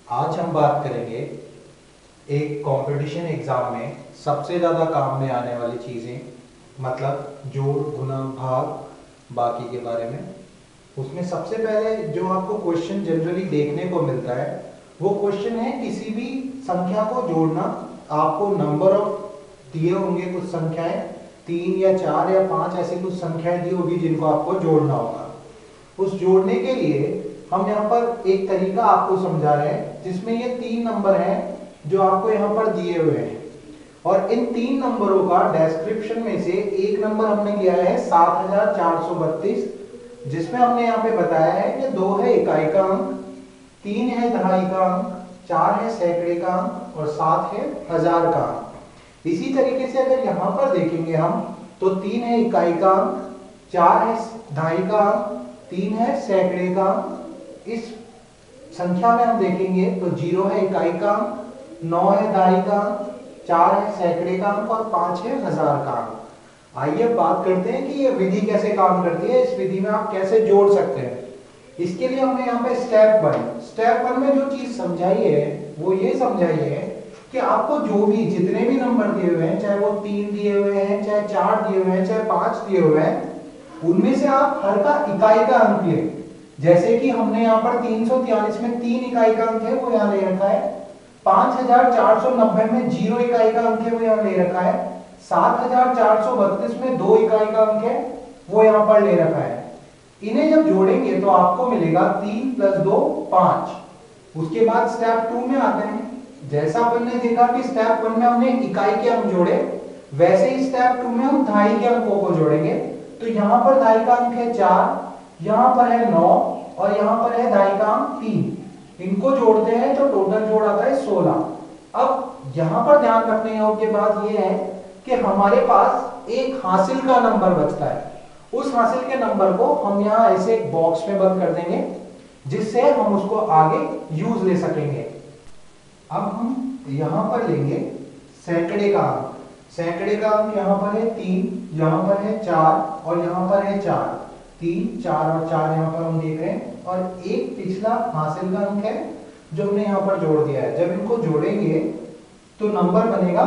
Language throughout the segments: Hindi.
आज हम बात करेंगे एक कंपटीशन एग्जाम में सबसे ज़्यादा काम में आने वाली चीज़ें, मतलब जोड़, गुणा, भाग, बाकी के बारे में। उसमें सबसे पहले जो आपको क्वेश्चन जनरली देखने को मिलता है वो क्वेश्चन है किसी भी संख्या को जोड़ना। आपको नंबर ऑफ दिए होंगे, कुछ संख्याएं 3 या 4 या 5 ऐसी कुछ संख्याएं दी होगी जिनको आपको जोड़ना होगा। उस जोड़ने के लिए हम यहाँ पर एक तरीका आपको समझा रहे हैं जिसमें ये 3 नंबर हैं जो आपको यहाँ पर दिए हुए हैं, और इन 3 नंबरों का डिस्क्रिप्शन में से एक नंबर हमने लिया है 7432, जिसमें हमने यहाँ पे बताया है कि 2 है इकाई का अंक, 3 है दहाई का अंक, 4 है सैकड़े का अंक और 7 है हजार का अंक। इसी तरीके से अगर यहाँ पर देखेंगे हम तो 3 है इकाई का अंक, 4 है दहाई का अंक, 3 है सैकड़े का अंक। इस संख्या में हम देखेंगे तो 0 है इकाई का अंक, 9 है दहाई का अंक, 4 है सैकड़े का अंक और 5 है हजार का अंक। आइए बात करते हैं कि ये विधि कैसे काम करती है, इस विधि में आप कैसे जोड़ सकते हैं। इसके लिए हमने यहाँ पे स्टेप वन में जो चीज समझाई है वो ये समझाई है कि आपको जो भी जितने भी नंबर दिए हुए हैं, चाहे वो 3 दिए हुए हैं, चाहे 4 दिए हुए हैं, चाहे 5 दिए हुए हैं, उनमें से आप हर का इकाई का अंक लें। जैसे कि हमने यहाँ पर 343 में 3 इकाई का अंक है वो यहाँ ले रखा है, 5490 में 0 इकाई का अंक है वो यहाँ ले रखा है, 7432 में 2 इकाई का अंक है वो यहाँ पर ले रखा है। इन्हें जब जोड़ेंगे तो आपको मिलेगा 3 + 2 5। उसके बाद स्टेप 2 में आते हैं। जैसा अपन ने देखा कि स्टेप 1 में हमने इकाई के अंक जोड़े, वैसे ही स्टेप 2 में हम दहाई के अंकों को जोड़ेंगे। तो यहाँ पर दहाई का अंक है 4, यहाँ पर है 9 और यहाँ पर है दहाई का अंक 3। इनको जोड़ते हैं तो टोटल जोड़ आता है 16। अब यहाँ पर ध्यान रखने योग्य बात यह है कि हमारे पास एक हासिल का नंबर बचता है। उस हासिल के नंबर को हम यहाँ ऐसे एक बॉक्स में बंद कर देंगे जिससे हम उसको आगे यूज ले सकेंगे। अब हम यहाँ पर लेंगे सैकड़े का अंक। सैकड़े का अंक यहाँ पर है 3, यहाँ पर है 4 और यहाँ पर है 4। 3, 4 और 4 यहाँ पर हम देख रहे हैं, और एक पिछला हासिल का अंक है जो हमने यहाँ पर जोड़ दिया है। जब इनको जोड़ेंगे तो नंबर बनेगा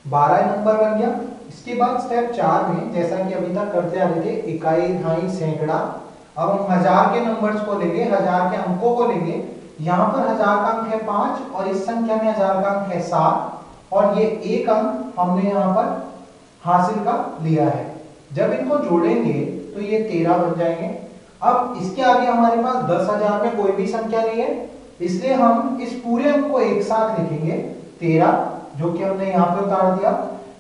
12 नंबर बन गया। इसके बाद स्टेप 4 में जैसा कि अभी तक करते आ रहे थे, इकाई, दहाई, सैकड़ा, अब हम हजार के नंबर्स को लेंगे, हजार के अंकों को लेंगे। यहाँ पर हजार का अंक है 5 और इस संख्या में हजार का अंक है 7 और ये एक अंक हमने यहाँ पर हासिल का लिया है। जब इनको जोड़ेंगे तो ये 13 बन जाएंगे। अब इसके आगे हमारे पास 10,000 में कोई भी संख्या नहीं है, इसलिए हम इस पूरे अंक को एक साथ लिखेंगे 13, जो कि हमने यहाँ पे उतार दिया।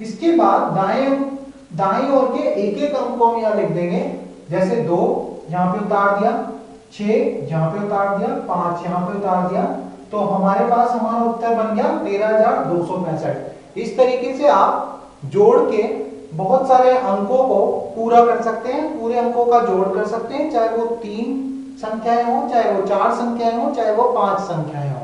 इसके बाद दाएं ओर के एक एक अंक को हम यहाँ लिख देंगे, जैसे 2 यहाँ पे उतार दिया, 6 यहाँ पे उतार दिया, 5 यहाँ पे उतार दिया। तो हमारे पास हमारा उत्तर बन गया 13,265। इस तरीके से आप जोड़ के बहुत सारे अंकों को पूरा कर सकते हैं, पूरे अंकों का जोड़ कर सकते हैं, चाहे वो 3 संख्याएं हो, चाहे वो 4 संख्याएं हो, चाहे वो 5 संख्याएं हो।